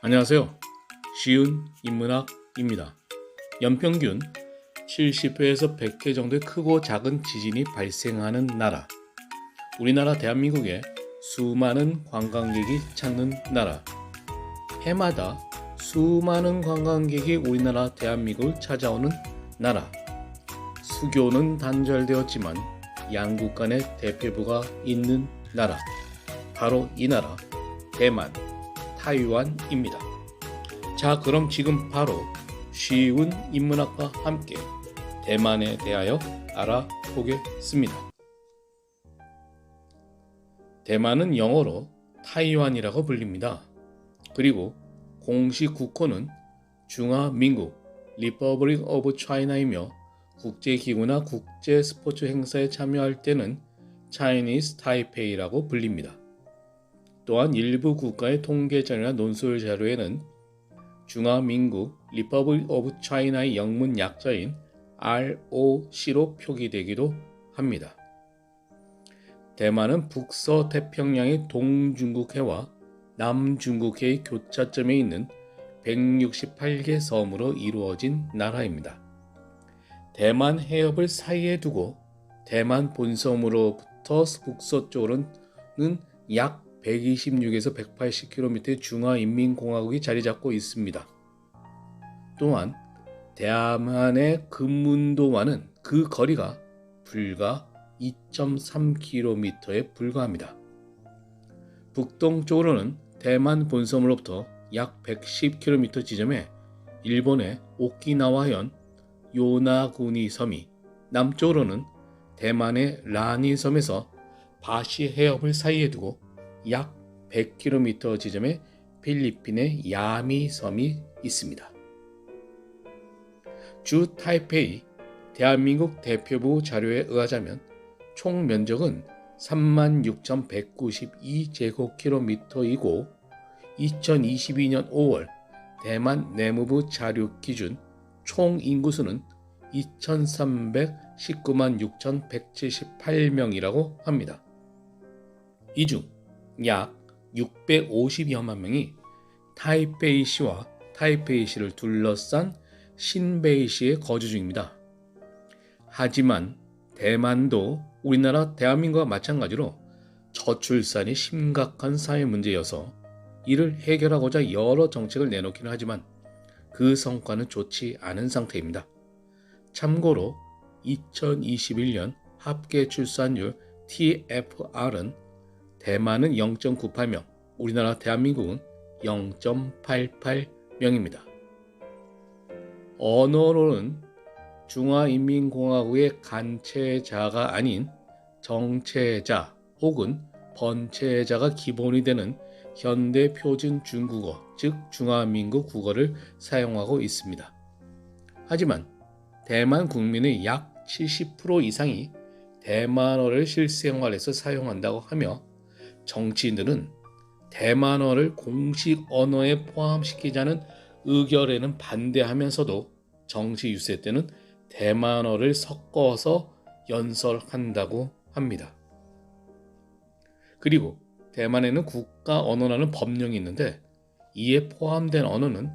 안녕하세요. 쉬운 인문학입니다. 연평균 70회에서 100회 정도의 크고 작은 지진이 발생하는 나라. 우리나라 대한민국에 수많은 관광객이 찾는 나라. 해마다 수많은 관광객이 우리나라 대한민국을 찾아오는 나라. 수교는 단절되었지만 양국 간의 대표부가 있는 나라. 바로 이 나라, 대만, 타이완입니다. 자, 그럼 지금 바로 쉬운 인문학과 함께 대만에 대하여 알아보겠습니다. 대만은 영어로 타이완이라고 불립니다. 그리고 공식 국호는 중화민국 리퍼블릭 오브 차이나이며 국제기구나 국제 스포츠 행사에 참여할 때는 차이니스 타이페이라고 불립니다. 또한 일부 국가의 통계 자료나 논술 자료에는 중화민국 리퍼블릭 오브 차이나의 영문 약자인 ROC로 표기되기도 합니다. 대만은 북서태평양의 동중국해와 남중국해의 교차점에 있는 168개 섬으로 이루어진 나라입니다. 대만 해협을 사이에 두고 대만 본섬으로부터 북서쪽으로는 약 126에서 180km의 중화인민공화국이 자리 잡고 있습니다. 또한 대만의 금문도와는 그 거리가 불과 2.3km에 불과합니다. 북동쪽으로는 대만 본섬으로부터 약 110km 지점에 일본의 오키나와현 요나구니 섬이, 남쪽으로는 대만의 라니 섬에서 바시 해협을 사이에 두고 약 100km 지점에 필리핀의 야미 섬이 있습니다. 주 타이페이 대한민국 대표부 자료에 의하자면 총 면적은 36,192제곱킬로미터이고 2022년 5월 대만 내무부 자료 기준 총 인구수는 2,319만 6,178명이라고 합니다. 이 중 약 650여만 명이 타이페이시와 타이페이시를 둘러싼 신베이시에 거주 중입니다. 하지만 대만도 우리나라 대한민국과 마찬가지로 저출산이 심각한 사회 문제여서 이를 해결하고자 여러 정책을 내놓기는 하지만 그 성과는 좋지 않은 상태입니다. 참고로 2021년 합계 출산율 TFR은 대만은 0.98명, 우리나라 대한민국은 0.88명입니다. 언어로는 중화인민공화국의 간체자가 아닌 정체자 혹은 번체자가 기본이 되는 현대 표준 중국어, 즉 중화민국 국어를 사용하고 있습니다. 하지만 대만 국민의 약 70% 이상이 대만어를 실생활에서 사용한다고 하며 정치인들은 대만어를 공식 언어에 포함시키자는 의결에는 반대하면서도 정치 유세 때는 대만어를 섞어서 연설한다고 합니다. 그리고 대만에는 국가 언어라는 법령이 있는데 이에 포함된 언어는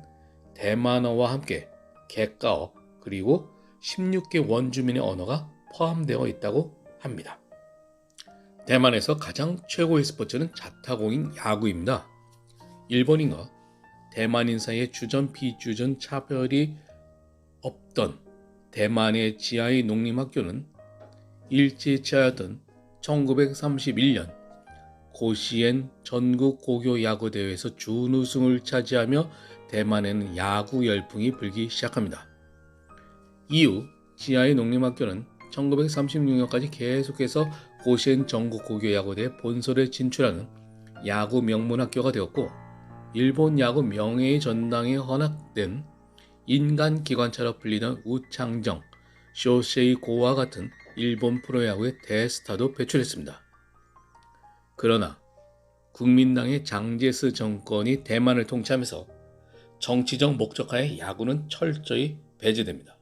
대만어와 함께 객가어 그리고 16개 원주민의 언어가 포함되어 있다고 합니다. 대만에서 가장 최고의 스포츠는 자타공인 야구입니다. 일본인과 대만인 사이의 주전 비주전 차별이 없던 대만의 지하의 농림학교는 일제치하였던 1931년 고시엔 전국 고교 야구 대회에서 준우승을 차지하며 대만에는 야구 열풍이 불기 시작합니다. 이후 지하의 농림학교는 1936년까지 계속해서 고시엔 전국 고교 야구대회 본선에 진출하는 야구 명문 학교가 되었고 일본 야구 명예의 전당에 헌납된 인간 기관차로 불리던 우창정, 쇼세이 고와 같은 일본 프로야구의 대스타도 배출했습니다. 그러나 국민당의 장제스 정권이 대만을 통치하면서 정치적 목적하에 야구는 철저히 배제됩니다.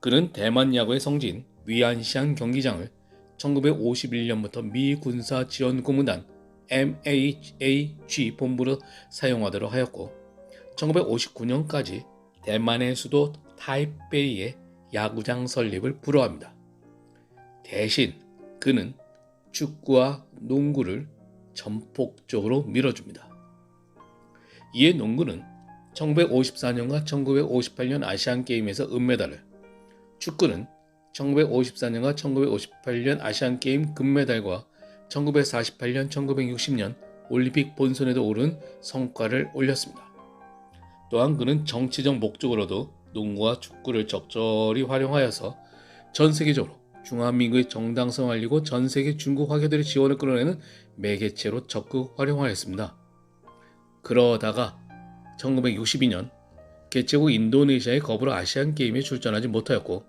그는 대만 야구의 성지인 위안시안 경기장을 1951년부터 미 군사 지원 고문단 MHAG 본부로 사용하도록 하였고 1959년까지 대만의 수도 타이베이의 야구장 설립을 불허합니다. 대신 그는 축구와 농구를 전폭적으로 밀어줍니다. 이에 농구는 1954년과 1958년 아시안게임에서 은메달을, 축구는 1954년과 1958년 아시안게임 금메달과 1948년, 1960년 올림픽 본선에도 오른 성과를 올렸습니다. 또한 그는 정치적 목적으로도 농구와 축구를 적절히 활용하여서 전 세계적으로 중화민국의 정당성을 알리고 전 세계 중국 화교들의 지원을 끌어내는 매개체로 적극 활용하였습니다. 그러다가 1962년 개최국 인도네시아의 거부로 아시안게임에 출전하지 못하였고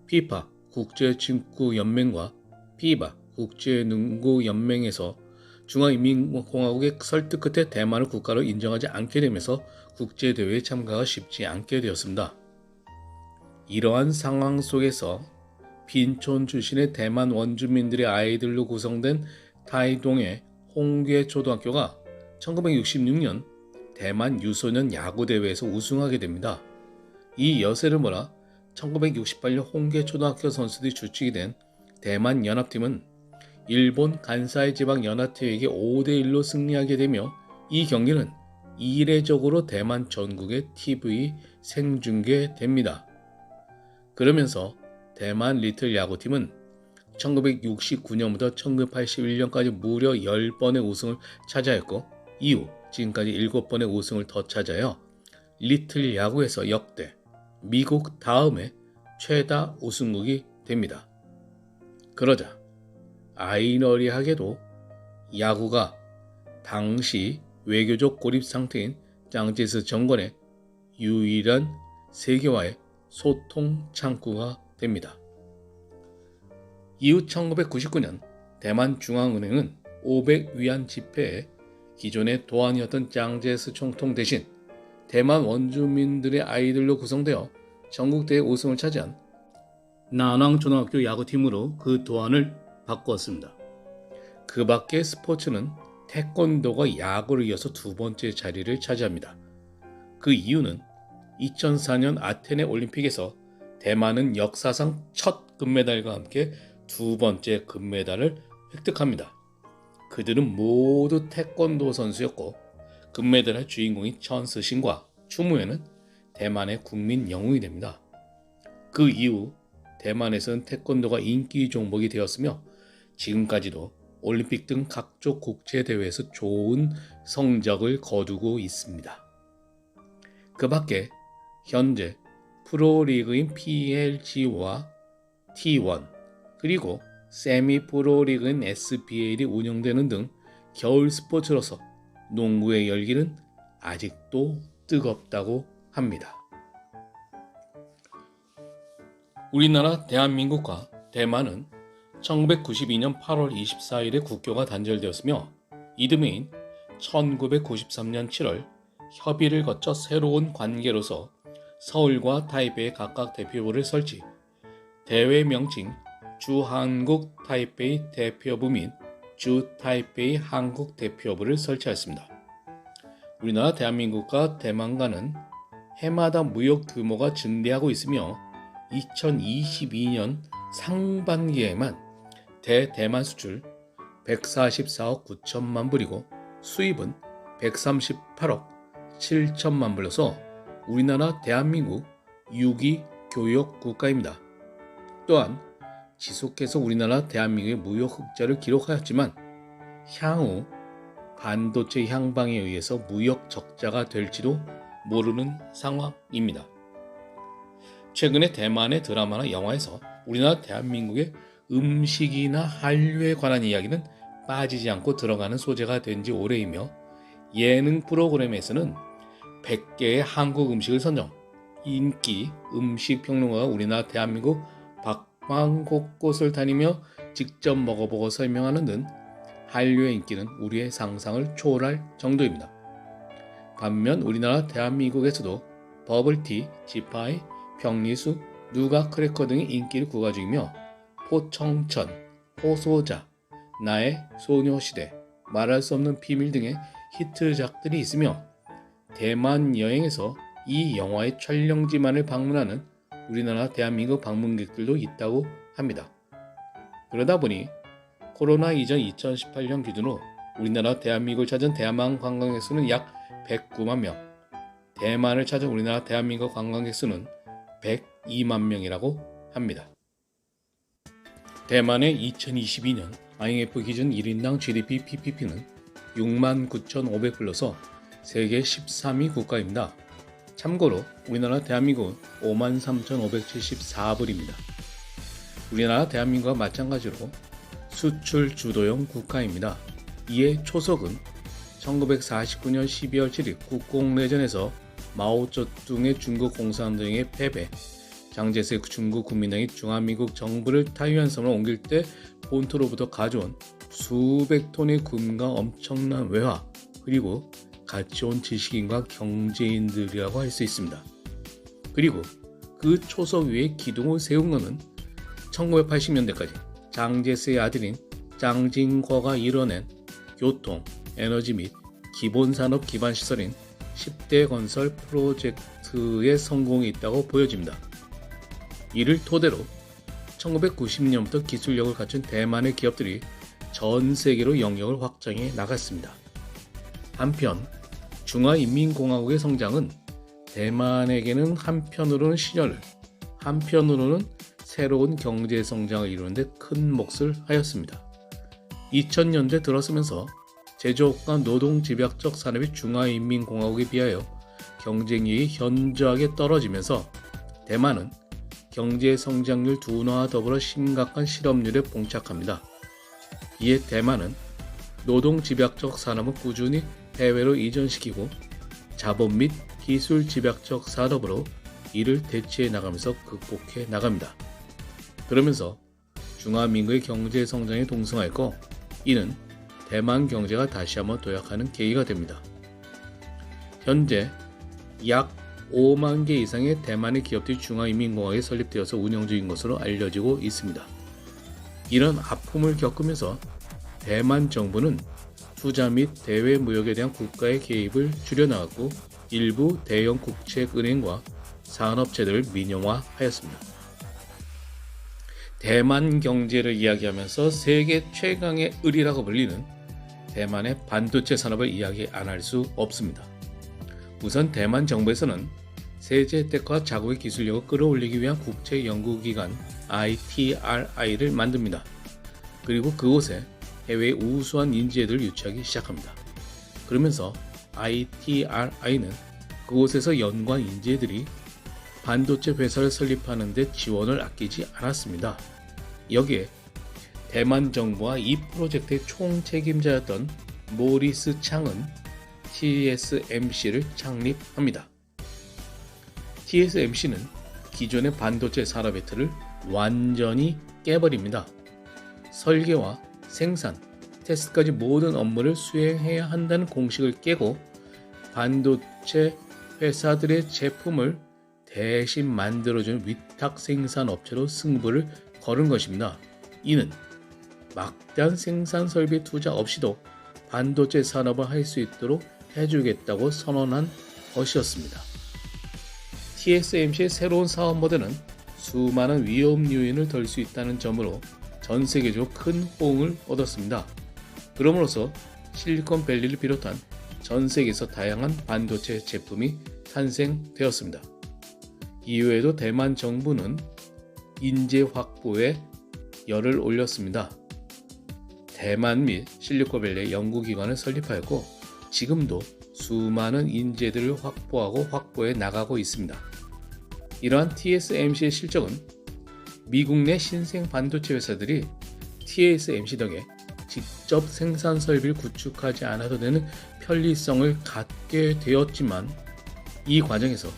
피파 국제축구연맹과 피바 국제농구연맹에서 중화인민공화국의 설득 끝에 대만을 국가로 인정하지 않게 되면서 국제대회에 참가가 쉽지 않게 되었습니다. 이러한 상황 속에서 빈촌 출신의 대만 원주민들의 아이들로 구성된 타이동의 홍괴초등학교가 1966년 대만 유소년 야구대회에서 우승하게 됩니다. 이 여세를 몰아 1968년 홍괴초등학교 선수들이 주축이 된 대만 연합팀은 일본 간사이 지방 연합팀에게 5대1로 승리하게 되며 이 경기는 이례적으로 대만 전국의 TV 생중계됩니다. 그러면서 대만 리틀 야구팀은 1969년부터 1981년까지 무려 10번의 우승을 차지하였고 이후 지금까지 7번의 우승을 더 차지하여 리틀 야구에서 역대 미국 다음에 최다 우승국이 됩니다. 그러자 아이러리하게도 야구가 당시 외교적 고립 상태인 짱제스 정권의 유일한 세계와의 소통 창구가 됩니다. 이후 1999년 대만 중앙은행은 500위안 지폐에 기존의 도안이었던 짱제스 총통 대신 대만 원주민들의 아이들로 구성되어 전국대회 우승을 차지한 난왕초등학교 야구팀으로 그 도안을 바꾸었습니다. 그 밖에 스포츠는 태권도가 야구를 이어서 두 번째 자리를 차지합니다. 그 이유는 2004년 아테네 올림픽에서 대만은 역사상 첫 금메달과 함께 두 번째 금메달을 획득합니다. 그들은 모두 태권도 선수였고 금메달의 주인공인 천스신과 추무에는 대만의 국민 영웅이 됩니다. 그 이후 대만에서는 태권도가 인기 종목이 되었으며 지금까지도 올림픽 등 각종 국제대회에서 좋은 성적을 거두고 있습니다. 그 밖에 현재 프로리그인 PLG와 T1 그리고 세미 프로리그인 SBL이 운영되는 등 겨울 스포츠로서 농구의 열기는 아직도 뜨겁다고 합니다. 우리나라 대한민국과 대만은 1992년 8월 24일에 국교가 단절되었으며 이듬해인 1993년 7월 협의를 거쳐 새로운 관계로서 서울과 타이베이 각각 대표부를 설치, 대회 명칭 주한국 타이베이 대표부 및 주 타이베이 한국 대표부를 설치하였습니다. 우리나라 대한민국과 대만과는 해마다 무역 규모가 증대하고 있으며 2022년 상반기에만 대만 수출 144억 9천만 불이고 수입은 138억 7천만 불로서 우리나라 대한민국 6위 교역 국가입니다. 또한 지속해서 우리나라 대한민국의 무역 흑자를 기록하였지만 향후 반도체 향방에 의해서 무역 적자가 될지도 모르는 상황입니다. 최근에 대만의 드라마나 영화에서 우리나라 대한민국의 음식이나 한류에 관한 이야기는 빠지지 않고 들어가는 소재가 된 지 오래이며 예능 프로그램에서는 100개의 한국 음식을 선정, 인기 음식 평론가가 우리나라 대한민국 박방 곳곳을 다니며 직접 먹어보고 설명하는 등 한류의 인기는 우리의 상상을 초월할 정도입니다. 반면 우리나라 대한민국에서도 버블티, 지파이, 평리수, 누가 크래커 등의 인기를 구가 중이며 포청천, 포소자, 나의 소녀시대, 말할 수 없는 비밀 등의 히트작들이 있으며 대만 여행에서 이 영화의 촬영지만을 방문하는 우리나라 대한민국 방문객들도 있다고 합니다. 그러다 보니 코로나 이전 2018년 기준으로 우리나라 대한민국을 찾은 대만 관광객 수는 약 109만 명, 대만을 찾은 우리나라 대한민국 관광객 수는 102만 명이라고 합니다. 대만의 2022년 IMF 기준 1인당 GDP PPP는 69,500불로서 세계 13위 국가입니다. 참고로 우리나라 대한민국은 53,574불입니다. 우리나라 대한민국과 마찬가지로 수출 주도형 국가입니다. 이에 초석은 1949년 12월 7일 국공내전에서 마오쩌둥의 중국 공산당에 패배, 장제스의 중국 국민당이 중화민국 정부를 타이완 섬으로 옮길 때 본토로부터 가져온 수백 톤의 금과 엄청난 외화, 그리고 같이 온 지식인과 경제인들이라고 할 수 있습니다. 그리고 그 초석 위에 기둥을 세운 것은 1980년대까지 장제스의 아들인 장징과가 이뤄낸 교통, 에너지 및 기본산업 기반시설인 10대 건설 프로젝트의 성공이 있다고 보여집니다. 이를 토대로 1990년부터 기술력을 갖춘 대만의 기업들이 전 세계로 영역을 확장해 나갔습니다. 한편 중화인민공화국의 성장은 대만에게는 한편으로는 신여를, 한편으로는 새로운 경제 성장을 이루는 데 큰 몫을 하였습니다. 2000년대 들어서면서 제조업과 노동 집약적 산업이 중화인민공화국에 비하여 경쟁력이 현저하게 떨어지면서 대만은 경제 성장률 둔화와 더불어 심각한 실업률에 봉착합니다. 이에 대만은 노동 집약적 산업은 꾸준히 해외로 이전시키고 자본 및 기술 집약적 산업으로 이를 대체해 나가면서 극복해 나갑니다. 그러면서 중화민국의 경제 성장에 동승하였고 이는 대만 경제가 다시 한번 도약하는 계기가 됩니다. 현재 약 5만 개 이상의 대만의 기업들이 중화인민공화국에 설립되어서 운영 중인 것으로 알려지고 있습니다. 이런 아픔을 겪으면서 대만 정부는 투자 및 대외 무역에 대한 국가의 개입을 줄여나갔고 일부 대형 국책은행과 산업체들을 민영화하였습니다. 대만 경제를 이야기하면서 세계 최강의 을이라고 불리는 대만의 반도체 산업을 이야기 안 할 수 없습니다. 우선 대만 정부에서는 세제 혜택과 자국의 기술력을 끌어올리기 위한 국제연구기관 ITRI를 만듭니다. 그리고 그곳에 해외의 우수한 인재들을 유치하기 시작합니다. 그러면서 ITRI는 그곳에서 연구한 인재들이 반도체 회사를 설립하는 데 지원을 아끼지 않았습니다. 여기에 대만 정부와 이 프로젝트의 총책임자였던 모리스 창은 TSMC를 창립합니다. TSMC는 기존의 반도체 산업의 틀을 완전히 깨버립니다. 설계와 생산, 테스트까지 모든 업무를 수행해야 한다는 공식을 깨고 반도체 회사들의 제품을 대신 만들어주는 위탁 생산 업체로 승부를 걸은 것입니다. 이는 막대한 생산 설비 투자 없이도 반도체 산업을 할 수 있도록 해주겠다고 선언한 것이었습니다. TSMC의 새로운 사업 모델은 수많은 위험 요인을 덜 수 있다는 점으로 전 세계적으로 큰 호응을 얻었습니다. 그럼으로써 실리콘밸리를 비롯한 전 세계에서 다양한 반도체 제품이 탄생되었습니다. 이외에도 대만 정부는 인재 확보에 열을 올렸습니다. 대만 및 실리콘밸리의 연구기관을 설립하였고 지금도 수많은 인재들을 확보하고 확보해 나가고 있습니다. 이러한 TSMC의 실적은 미국 내 신생 반도체 회사들이 TSMC 덕에 직접 생산 설비를 구축하지 않아도 되는 편리성을 갖게 되었지만 이 과정에서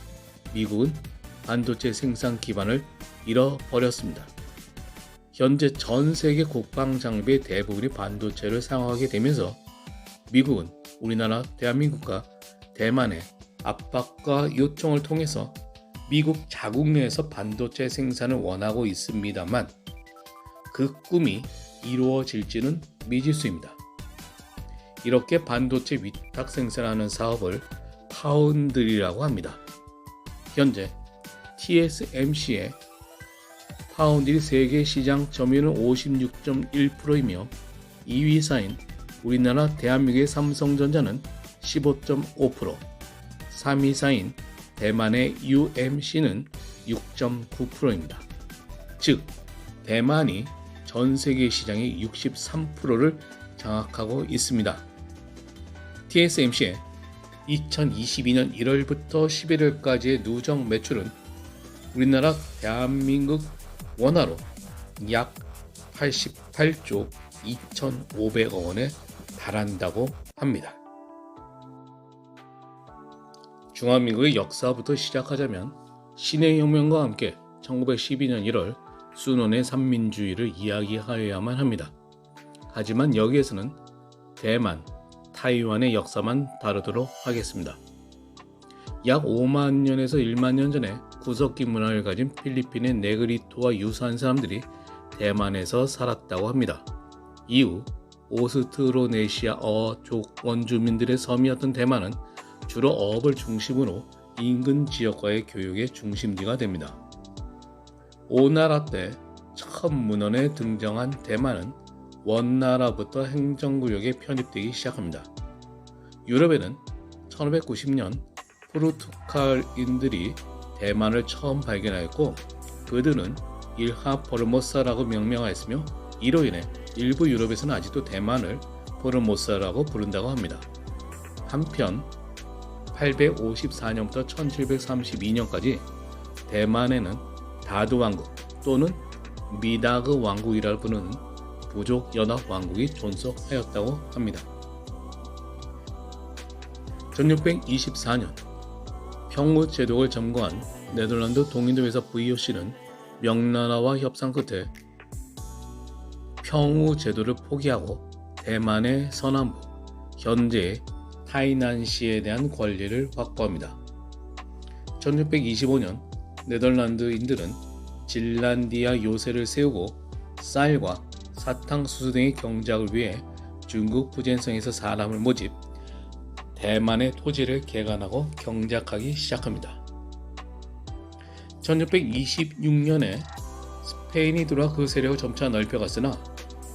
미국은 반도체 생산 기반을 잃어버렸습니다. 현재 전 세계 국방 장비의 대부분이 반도체를 사용하게 되면서 미국은 우리나라 대한민국과 대만의 압박과 요청을 통해서 미국 자국 내에서 반도체 생산을 원하고 있습니다만 그 꿈이 이루어질지는 미지수입니다. 이렇게 반도체 위탁 생산하는 사업을 파운드리라고 합니다. 현재 TSMC의 파운드리 세계 시장 점유율은 56.1%이며 2위사인 우리나라 대한민국의 삼성전자는 15.5%, 3위사인 대만의 UMC는 6.9%입니다. 즉, 대만이 전 세계 시장의 63%를 장악하고 있습니다. TSMC의 2022년 1월부터 11월까지의 누적 매출은 우리나라 대한민국 원화로 약 88조 2,500억 원에 달한다고 합니다. 중화민국의 역사부터 시작하자면 신해혁명과 함께 1912년 1월 순원의 삼민주의를 이야기하여야만 합니다. 하지만 여기에서는 대만, 타이완의 역사만 다루도록 하겠습니다. 약 5만 년에서 1만 년 전에 구석기 문화를 가진 필리핀의 네그리토와 유사한 사람들이 대만에서 살았다고 합니다. 이후 오스트로네시아어족 원주민들의 섬이었던 대만은 주로 어업을 중심으로 인근 지역과의 교역의 중심지가 됩니다. 오나라 때 처음 문헌에 등장한 대만은 원나라부터 행정구역에 편입되기 시작합니다. 유럽에는 1590년 포르투갈인들이 대만을 처음 발견하였고 그들은 일하 포르모사라고 명명하였으며 이로 인해 일부 유럽에서는 아직도 대만을 포르모사라고 부른다고 합니다. 한편 854년부터 1732년까지 대만에는 다두왕국 또는 미다그 왕국이라 부르는 부족 연합 왕국이 존속하였다고 합니다. 1624년 평우 제독을 점거한 네덜란드 동인도 회사 VOC는 명나라와 협상 끝에 평우 제도를 포기하고 대만의 서남부, 현재의 타이난시에 대한 권리를 확보합니다. 1625년 네덜란드인들은 진란디아 요새를 세우고 쌀과 사탕수수 등의 경작을 위해 중국 푸젠성에서 사람을 모집, 대만의 토지를 개간하고 경작하기 시작합니다. 1626년에 스페인이 들어와 그 세력을 점차 넓혀갔으나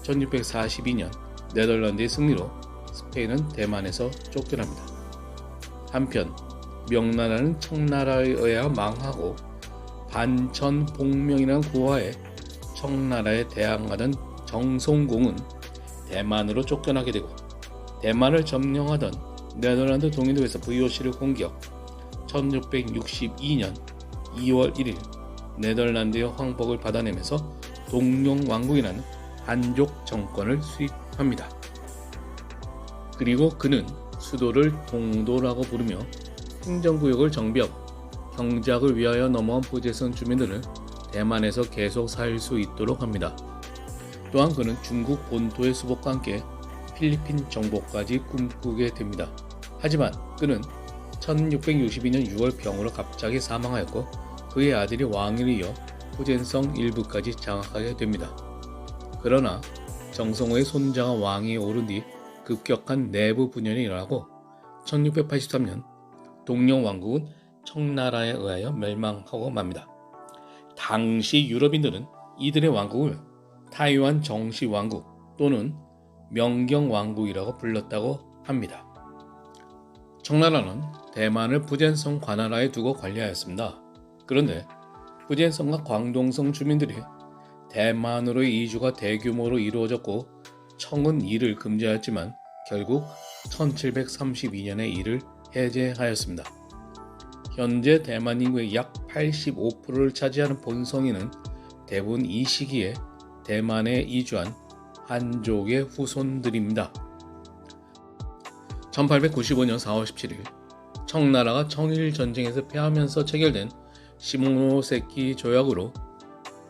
1642년 네덜란드의 승리로 스페인은 대만에서 쫓겨납니다. 한편 명나라는 청나라에 의하여 망하고 반천복명이라는 구하에 청나라에 대항하던 정송공은 대만으로 쫓겨나게 되고 대만을 점령하던 네덜란드 동인도에서 VOC를 공격, 1662년 2월 1일 네덜란드의 황복을 받아내면서 동룡왕국이라는 한족 정권을 수립합니다. 그리고 그는 수도를 동도라고 부르며 행정구역을 정비하고 경작을 위하여 넘어온 푸제성 주민들을 대만에서 계속 살 수 있도록 합니다. 또한 그는 중국 본토의 수복과 함께 필리핀 정복까지 꿈꾸게 됩니다. 하지만 그는 1662년 6월 병으로 갑자기 사망하였고 그의 아들이 왕위를 이어 푸젠성 일부까지 장악하게 됩니다. 그러나 정성호의 손자가 왕위에 오른 뒤 급격한 내부 분열이 일어나고 1683년 동룡왕국은 청나라에 의하여 멸망하고 맙니다. 당시 유럽인들은 이들의 왕국을 타이완 정시왕국 또는 명경왕국이라고 불렀다고 합니다. 청나라는 대만을 푸젠성 관할하에 두고 관리하였습니다. 그런데 푸젠성과 광동성 주민들이 대만으로의 이주가 대규모로 이루어졌고 청은 이를 금지하였지만 결국 1732년에 이를 해제하였습니다. 현재 대만 인구의 약 85%를 차지하는 본성인은 대부분 이 시기에 대만에 이주한 한족의 후손들입니다. 1895년 4월 17일 청나라가 청일전쟁에서 패하면서 체결된 시모노세키 조약으로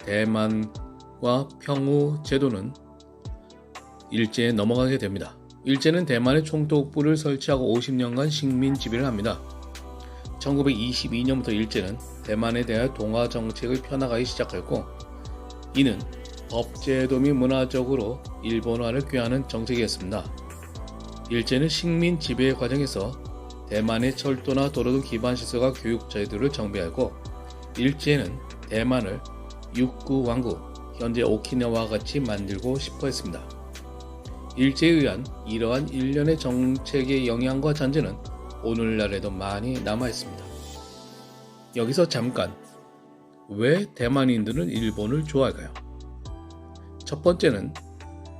대만과 평우 제도는 일제에 넘어가게 됩니다. 일제는 대만에 총독부를 설치하고 50년간 식민 지배를 합니다. 1922년부터 일제는 대만에 대하여 동아 정책을 펴나가기 시작했고 이는 법제도 및 문화적으로 일본화를 꾀하는 정책이었습니다. 일제는 식민 지배 과정에서 대만의 철도나 도로 등 기반 시설과 교육 제도를 정비하고 일제는 대만을 육구 왕국, 현재 오키나와와 같이 만들고 싶어 했습니다. 일제에 의한 이러한 일련의 정책의 영향과 잔재는 오늘날에도 많이 남아 있습니다. 여기서 잠깐, 왜 대만인들은 일본을 좋아할까요? 첫 번째는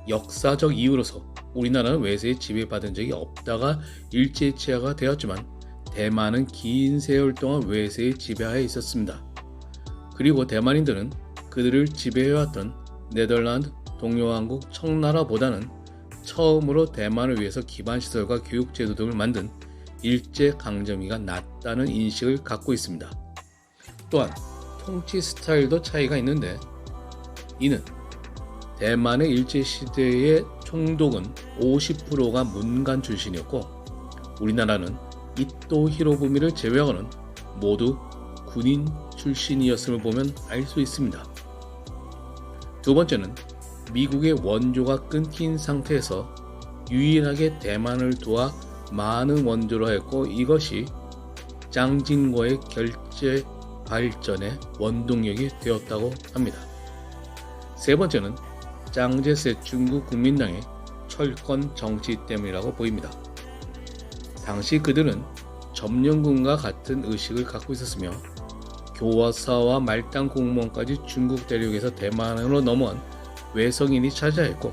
역사적 이유로서 우리나라는 외세에 지배받은 적이 없다가 일제 치하가 되었지만 대만은 긴 세월 동안 외세의 지배하에 있었습니다. 그리고 대만인들은 그들을 지배해왔던 네덜란드, 동료왕국, 청나라보다는 처음으로 대만을 위해서 기반시설과 교육제도 등을 만든 일제강점기가 낫다는 인식을 갖고 있습니다. 또한 통치 스타일도 차이가 있는데 이는 대만의 일제시대의 총독은 50%가 문관 출신이었고 우리나라는 이토 히로부미를 제외하고는 모두 군인 출신이었음을 보면 알 수 있습니다. 두 번째는 미국의 원조가 끊긴 상태에서 유일하게 대만을 도와 많은 원조로 했고 이것이 짱진과의 결제 발전의 원동력이 되었다고 합니다. 세 번째는 짱제세 중국 국민당의 철권 정치 때문이라고 보입니다. 당시 그들은 점령군과 같은 의식을 갖고 있었으며 교화사와 말단 공무원까지 중국 대륙에서 대만으로 넘어온 외성인이 차지했고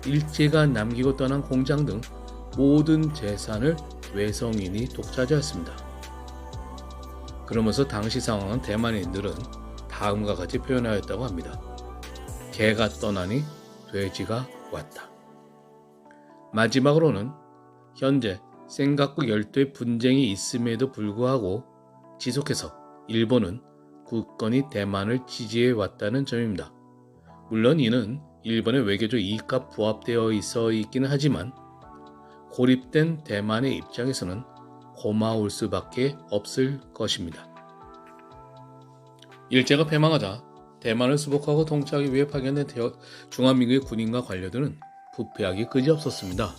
일제가 남기고 떠난 공장 등 모든 재산을 외성인이 독차지했습니다. 그러면서 당시 상황은 대만인들은 다음과 같이 표현하였다고 합니다. 개가 떠나니 돼지가 왔다. 마지막으로는 현재 센가쿠 열도의 분쟁이 있음에도 불구하고 지속해서 일본은 굳건히 대만을 지지해 왔다는 점입니다. 물론 이는 일본의 외교적 이익과 부합되어 있기는 하지만 고립된 대만의 입장에서는 고마울 수밖에 없을 것입니다. 일제가 패망하자 대만을 수복하고 통치하기 위해 파견된 중화민국의 군인과 관료들은 부패하기 그지없었습니다.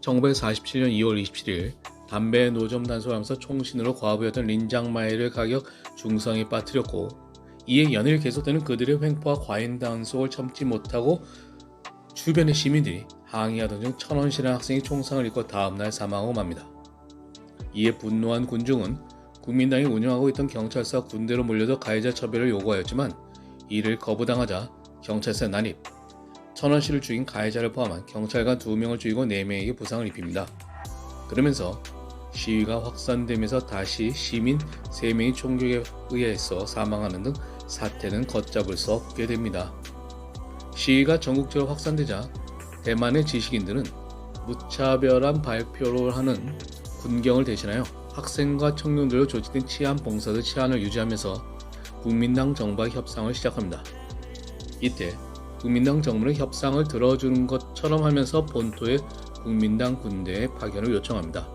1947년 2월 27일 담배 노점 단속하면서 총신으로 과부였던 린장마이를 가격 중상에 빠뜨렸고 이에 연일 계속되는 그들의 횡포와 과잉 단속을 참지 못하고 주변의 시민들이 항의하던 중 천원시라는 학생이 총상을 입고 다음날 사망하고 맙니다. 이에 분노한 군중은 국민당이 운영하고 있던 경찰서와 군대로 몰려서 가해자 처벌을 요구하였지만 이를 거부당하자 경찰서에 난입, 천원시를 죽인 가해자를 포함한 경찰관 2명을 죽이고 4명에게 부상을 입힙니다. 그러면서 시위가 확산되면서 다시 시민 3명이 총격에 의해서 사망하는 등 사태는 걷잡을 수 없게 됩니다. 시위가 전국적으로 확산되자 대만의 지식인들은 무차별한 발표를 하는 군경을 대신하여 학생과 청년들로 조직된 치안 봉사들 치안을 유지하면서 국민당 정부와 협상을 시작합니다. 이때 국민당 정부는 협상을 들어주는 것처럼 하면서 본토의 국민당 군대의 파견을 요청합니다.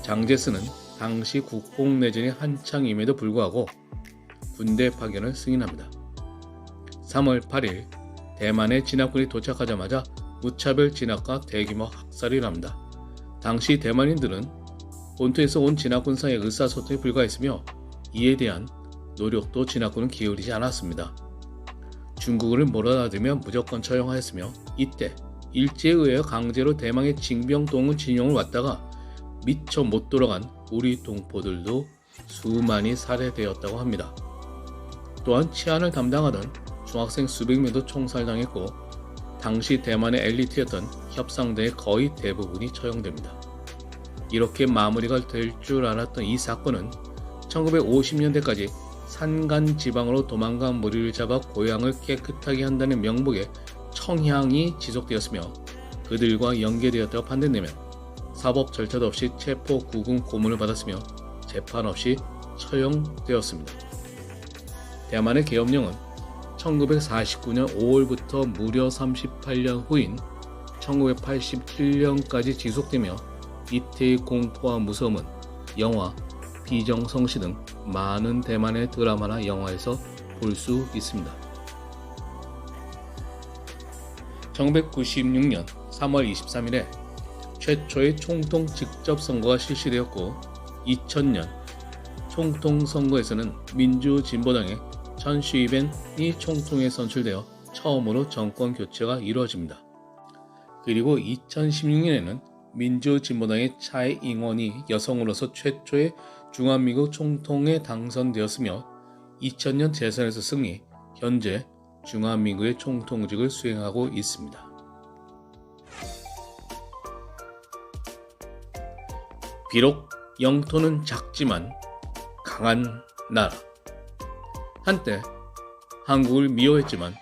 장제스는 당시 국뽕내전이 한창임에도 불구하고 군대 파견을 승인합니다. 3월 8일 대만의 진압군이 도착하자마자 무차별 진압과 대규모 학살이 일어납니다. 당시 대만인들은 본토에서 온 진압군 사이의 의사소통이 불가했으며 이에 대한 노력도 진압군은 기울이지 않았습니다. 중국을 몰아다들며 무조건 처형하였으며 이때 일제에 의해 강제로 대망의 징병동원 진영을 왔다가 미처 못 돌아간 우리 동포들도 수많이 살해되었다고 합니다. 또한 치안을 담당하던 중학생 수백 명도 총살당했고 당시 대만의 엘리트였던 협상대의 거의 대부분이 처형됩니다. 이렇게 마무리가 될 줄 알았던 이 사건은 1950년대까지 산간 지방으로 도망간 무리를 잡아 고향을 깨끗하게 한다는 명목의 청향이 지속되었으며 그들과 연계되었다고 판단되면 사법 절차도 없이 체포 구금 고문을 받았으며 재판 없이 처형되었습니다. 대만의 계엄령은 1949년 5월부터 무려 38년 후인 1987년까지 지속되며 이때의 공포와 무서움은 영화, 비정성시 등 많은 대만의 드라마나 영화에서 볼 수 있습니다. 1996년 3월 23일에 최초의 총통 직접 선거가 실시되었고 2000년 총통 선거에서는 민주진보당의 천 쉬벤이 총통에 선출되어 처음으로 정권 교체가 이루어집니다. 그리고 2016년에는 민주진보당의 차이잉원이 여성으로서 최초의 중화미국 총통에 당선되었으며 2000년 재선에서 승리, 현재 중화미국의 총통직을 수행하고 있습니다. 비록 영토는 작지만 강한 나라. 한때 한국을 미워했지만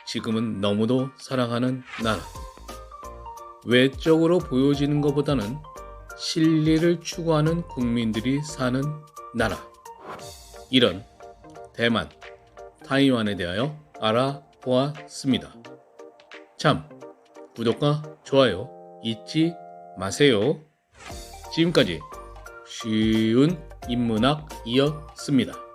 지금은 너무도 사랑하는 나라. 외적으로 보여지는 것보다는 실리를 추구하는 국민들이 사는 나라. 이런 대만, 타이완에 대하여 알아보았습니다. 참, 구독과 좋아요 잊지 마세요. 지금까지 쉬운 인문학이었습니다.